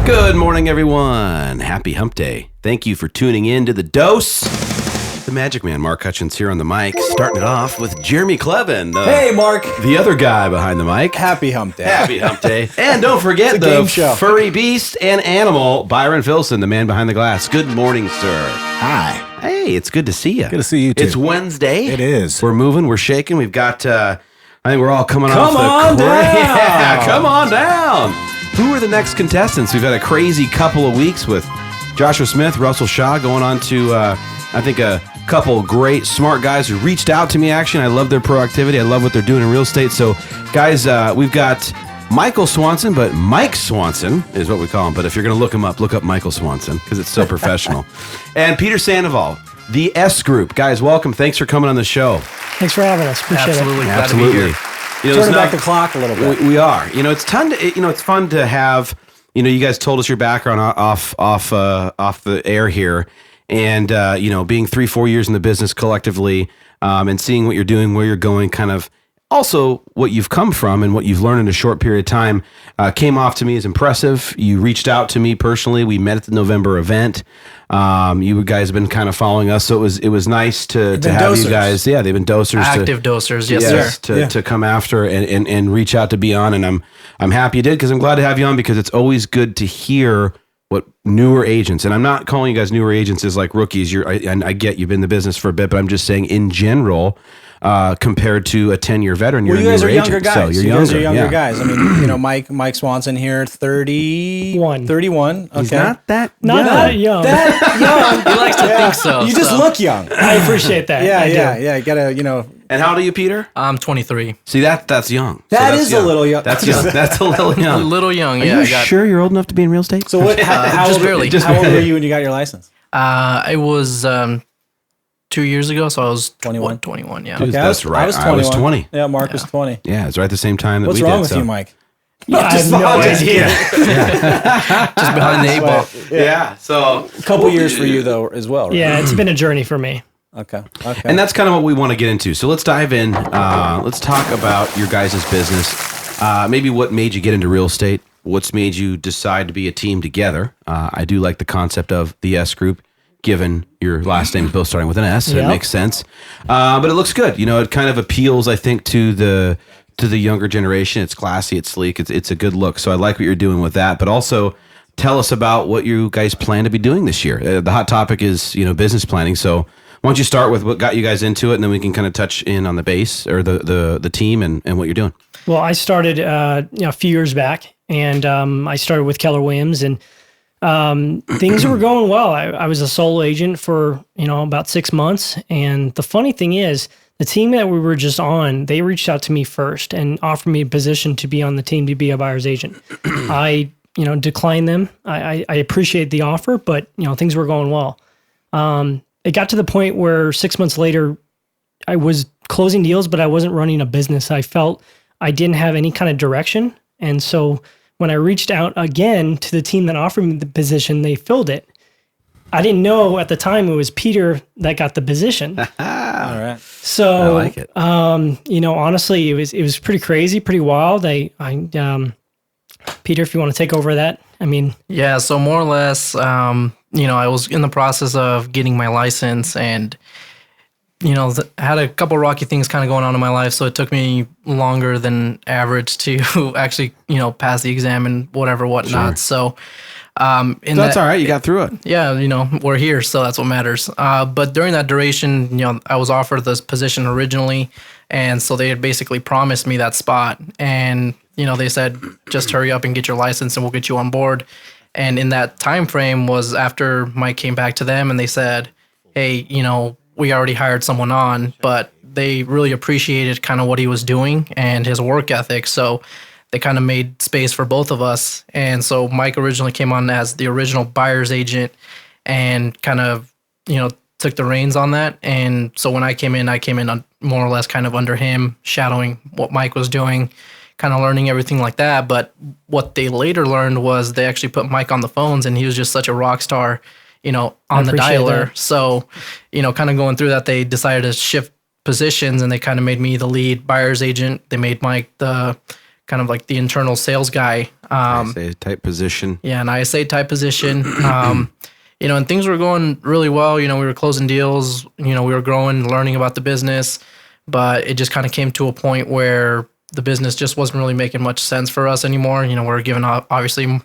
Good morning, everyone. Happy Hump Day. Thank you for tuning in to The Dose. The Magic Man, Mark Hutchins, here on the mic. Starting it off with Jereme Kleven. Hey, Mark. The other guy behind the mic. Happy Hump Day. Happy Hump Day. And don't forget the furry beast and animal, Byron Filson, the man behind the glass. Good morning, sir. Hi. Hey, it's good to see you. Good to see you, too. It's Wednesday. It is. We're moving. We're shaking. We've got, I think we're all coming off the... Come on down. Yeah, come on down. Who are the next contestants? We've had a crazy couple of weeks with Joshua Smith, Russell Shaw, going on to, I think, a couple great, smart guys who reached out to me, actually. I love their proactivity. I love what they're doing in real estate. So, guys, we've got Michael Swanson, but Mike Swanson is what we call him. But if you're going to look him up, look up Michael Swanson because it's so professional. And Peter Sandoval, the S Group. Guys, welcome. Thanks for coming on the show. Thanks for having us. Appreciate Absolutely. it. Glad to be here. Turning back the clock a little bit. We are. It's it's fun to have. You guys told us your background off the air here, and being 3-4 years in the business collectively, and seeing what you're doing, where you're going, kind of also what you've come from and what you've learned in a short period of time, came off to me as impressive. You reached out to me personally. We met at the November event. You guys have been kind of following us, so it was nice to have dosers. you guys. Yeah, they've been dosers, active dosers. Yes, sir. To come after and reach out to be on, and I'm happy you did because I'm glad to have you on because it's always good to hear what newer agents, and I'm not calling you guys newer agents as like rookies. I get you've been in the business for a bit, but I'm just saying in general. Compared to a 10-year veteran, you guys are younger guys. So you're guys are younger guys. I mean, Mike Swanson here, 31. Okay. He's not that young. That young. He likes to think so. You just look young. I appreciate that. Yeah. You gotta, And how old are you, Peter? I'm 23. See, that's young. That is a little young. That's young. That's a little young. A little young, Are yeah. you sure you're old enough to be in real estate? So what? How just old, barely. How old were you when you got your license? I was 2 years ago, so I was 21. 21, yeah. Dude, that's right. I was 21. I was 20. Yeah, Mark was 20. Yeah, it's right the same time that What's we wrong did. with you, Mike? I have no idea. Just behind the eight ball. Yeah. So A couple years for you though, as well. Right? Yeah, it's been a journey for me. Okay. And that's kind of what we want to get into. So let's dive in. Let's talk about your guys' business. Maybe what made you get into real estate. What's made you decide to be a team together. I do like the concept of the S Group. Given your last name is both starting with an S, Yep. It makes sense. But it looks good. It kind of appeals, I think, to the younger generation. It's classy, it's sleek, it's a good look. So I like what you're doing with that. But also, tell us about what you guys plan to be doing this year. The hot topic is business planning. So why don't you start with what got you guys into it, and then we can kind of touch in on the base or the team and what you're doing. Well, I started a few years back, and I started with Keller Williams, and things were going well. I was a solo agent for, about 6 months. And the funny thing is, the team that we were just on, they reached out to me first and offered me a position to be on the team to be a buyer's agent. I, declined them. I appreciate the offer, but, things were going well. It got to the point where 6 months later, I was closing deals, but I wasn't running a business. I felt I didn't have any kind of direction. And so when I reached out again to the team that offered me the position, they filled it. I didn't know at the time it was Peter that got the position. All right. So, I like it. Honestly, it was pretty crazy, pretty wild. Peter, if you want to take over that, Yeah, so more or less, I was in the process of getting my license and, had a couple rocky things kind of going on in my life. So it took me longer than average to actually, pass the exam and whatnot. Sure. So, That's all right. You got through it. Yeah, we're here, so that's what matters. But during that duration, I was offered this position originally, and so they had basically promised me that spot. And, they said, just hurry up and get your license and we'll get you on board. And in that time frame was after Mike came back to them and they said, hey, we already hired someone on, but they really appreciated kind of what he was doing and his work ethic. So they kind of made space for both of us. And so Mike originally came on as the original buyer's agent and kind of, took the reins on that. And so when I came in on more or less kind of under him, shadowing what Mike was doing, kind of learning everything like that. But what they later learned was they actually put Mike on the phones and he was just such a rock star, on the dialer. That. So, kind of going through that, they decided to shift positions and they kind of made me the lead buyer's agent. They made Mike the kind of like the internal sales guy. ISA type position. Yeah, an ISA type position. And things were going really well. We were closing deals. We were growing, learning about the business, but it just kind of came to a point where the business just wasn't really making much sense for us anymore. We're giving obviously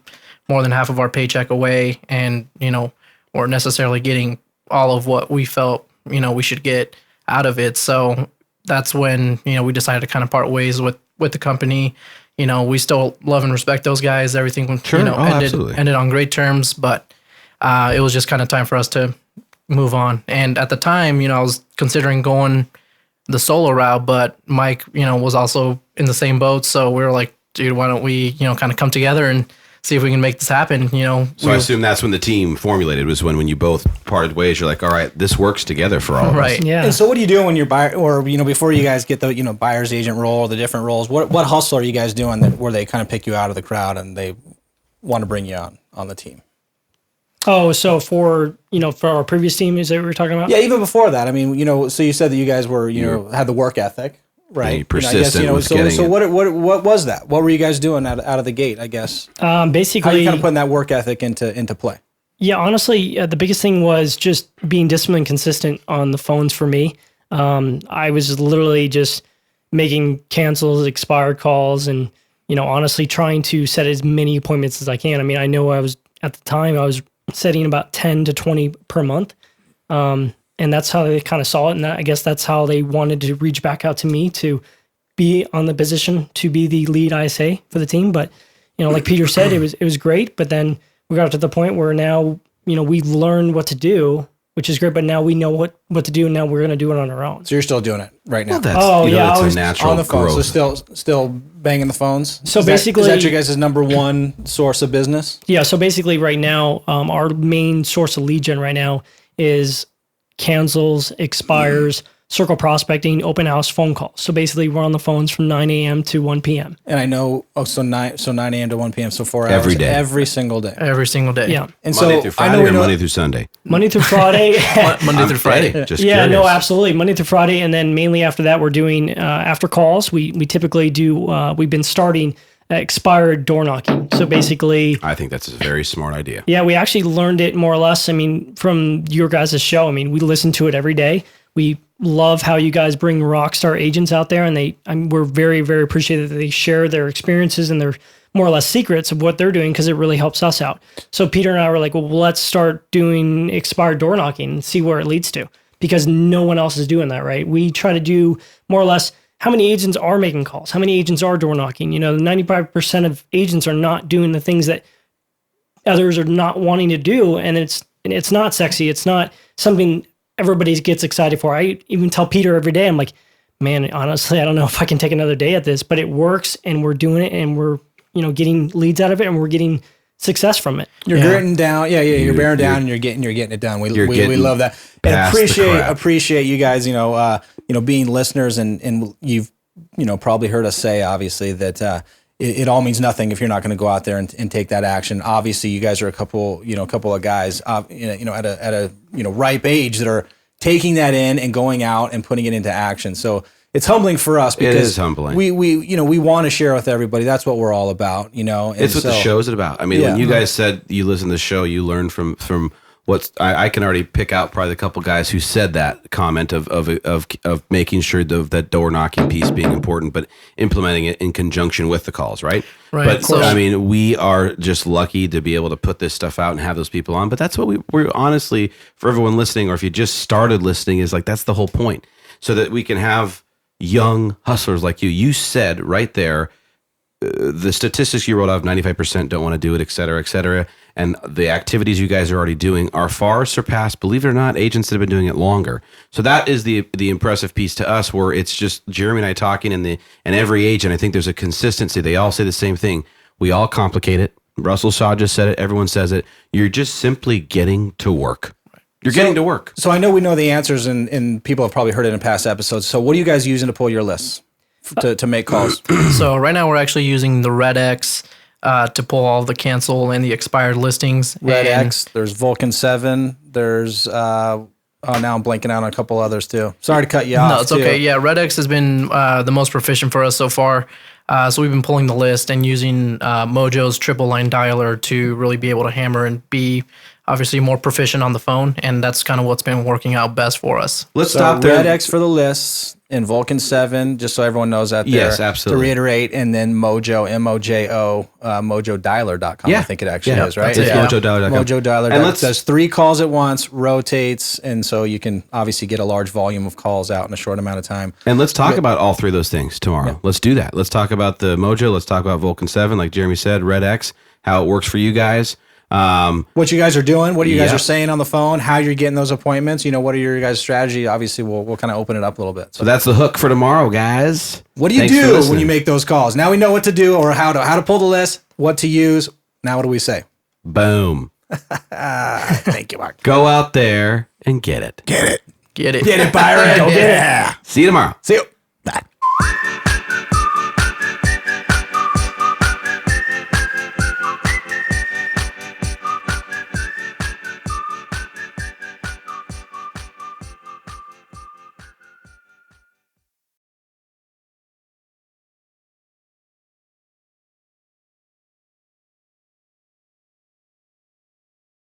more than half of our paycheck away, and weren't necessarily getting all of what we felt we should get out of it. So that's when we decided to kind of part ways with the company. We still love and respect those guys. Everything ended on great terms, but it was just kind of time for us to move on. And at the time, I was considering going the solo route, but Mike, was also in the same boat. So we were like, dude, why don't we, kind of come together and see if we can make this happen, So I assume that's when the team formulated, was when you both parted ways. You're like, all right, this works together for all of us. Right. Yeah. And so what do you do when you're buyer, or before you guys get the buyer's agent role, or the different roles? What hustle are you guys doing where they kind of pick you out of the crowd and they want to bring you on the team? Oh, so for our previous team, is that what we were talking about? Yeah, even before that. I mean, so you said that you guys were, had the work ethic, right? And persistent with getting so it. what was that? What were you guys doing out of the gate, I guess? Basically, how are you kind of putting that work ethic into play? Yeah, honestly, the biggest thing was just being disciplined and consistent on the phones for me. I was literally just making cancels, expired calls, and, honestly trying to set as many appointments as I can. I mean, I know at the time I was setting about 10 to 20 per month. And that's how they kind of saw it. And I guess that's how they wanted to reach back out to me to be on the position to be the lead ISA for the team. But, like Peter said, it was great. But then we got to the point where now, we learned what to do, which is great. But now we know what to do. And now we're going to do it on our own. So you're still doing it right now? Well, that's a natural on the phone. growth. So still banging the phones? So is basically, that your guys' number one source of business? Yeah. So basically right now, our main source of lead gen right now is cancels, expires, circle prospecting, open house, phone calls. So basically we're on the phones from 9 a.m. to 1 p.m. And I know, so 9 a.m. to 1 p.m. So 4 hours Every day. every single day. every single day. Yeah. And Monday so through Friday or Monday through Sunday? Monday through Friday. Monday through Friday. Just Yeah, curious. no, absolutely. Monday through Friday. And then mainly after that, we're doing after calls. We typically do, we've been starting expired door knocking. So basically, I think that's a very smart idea. yeah, we actually learned it more or less. I mean, from your guys' show. I mean, we listen to it every day. We love how you guys bring rock star agents out there, and we're very, very appreciative that they share their experiences and their more or less secrets of what they're doing, because it really helps us out. So Peter and I were like, well, let's start doing expired door knocking and see where it leads to, because no one else is doing that, right? We try to do more or less how many agents are making calls, how many agents are door knocking. 95% of agents are not doing the things that others are not wanting to do, and it's not sexy. It's not something everybody gets excited for. I even tell Peter every day, I'm like, man, honestly, I don't know if I can take another day at this, but it works, and we're doing it, and we're getting leads out of it, and we're getting success from it. You're gritting down, you're bearing down, and you're getting it done. We love that, and appreciate you guys. Being listeners, and you've probably heard us say, obviously, that it all means nothing if you're not going to go out there and take that action. Obviously, you guys are a couple of guys, at a ripe age that are taking that in and going out and putting it into action. So it's humbling for us, because it is humbling. We want to share with everybody. That's what we're all about, And It's what the show's about. I mean, when you guys said you listen to the show, you learn from what's I can already pick out probably a couple guys who said that comment of making sure that door knocking piece being important, but implementing it in conjunction with the calls, right? Right. But so, I mean, we are just lucky to be able to put this stuff out and have those people on. But that's what we're honestly, for everyone listening, or if you just started listening, is like, that's the whole point, so that we can have young hustlers like you. You said right there, the statistics you wrote off, 95% don't want to do it, et cetera, and the activities you guys are already doing are far surpassed, believe it or not, agents that have been doing it longer. So that is the impressive piece to us, where it's just Jereme and I talking, and every agent, I think there's a consistency. They all say the same thing. We all complicate it. Russell Shaw just said it. Everyone says it. You're just simply getting to work. You're getting to work. So I know we know the answers, and people have probably heard it in past episodes. So what are you guys using to pull your lists to make calls? So right now we're actually using the Red X to pull all the cancel and the expired listings. Red X, there's Vulcan 7, there's, now I'm blanking out on a couple others too. Sorry to cut you off. No, it's okay. Yeah, Red X has been the most proficient for us so far. So we've been pulling the list and using Mojo's triple line dialer to really be able to hammer and be obviously more proficient on the phone. And that's kind of what's been working out best for us. Let's stop there. Red X for the lists and Vulcan 7, just so everyone knows out there. Yes, absolutely. To reiterate, and then Mojo, MOJO, mojodialer.com, I think it actually is, right? It's mojodialer.com. Mojodialer. And does 3 calls at once, rotates, and so you can obviously get a large volume of calls out in a short amount of time. And let's talk about all 3 of those things tomorrow. Yeah. Let's do that. Let's talk about the Mojo. Let's talk about Vulcan 7, like Jereme said, Red X, how it works for you guys. What you guys are doing, what you guys are saying on the phone, how you're getting those appointments, what are your guys' strategy? Obviously, we'll kind of open it up a little bit. So that's the hook for tomorrow, guys. What do you do when you make those calls? Now we know what to do, or how to pull the list, what to use. Now what do we say? Boom. Thank you, Mark. Go out there and get it. Get it. Get it. Get it, Byron. Go get it. See you tomorrow. See you.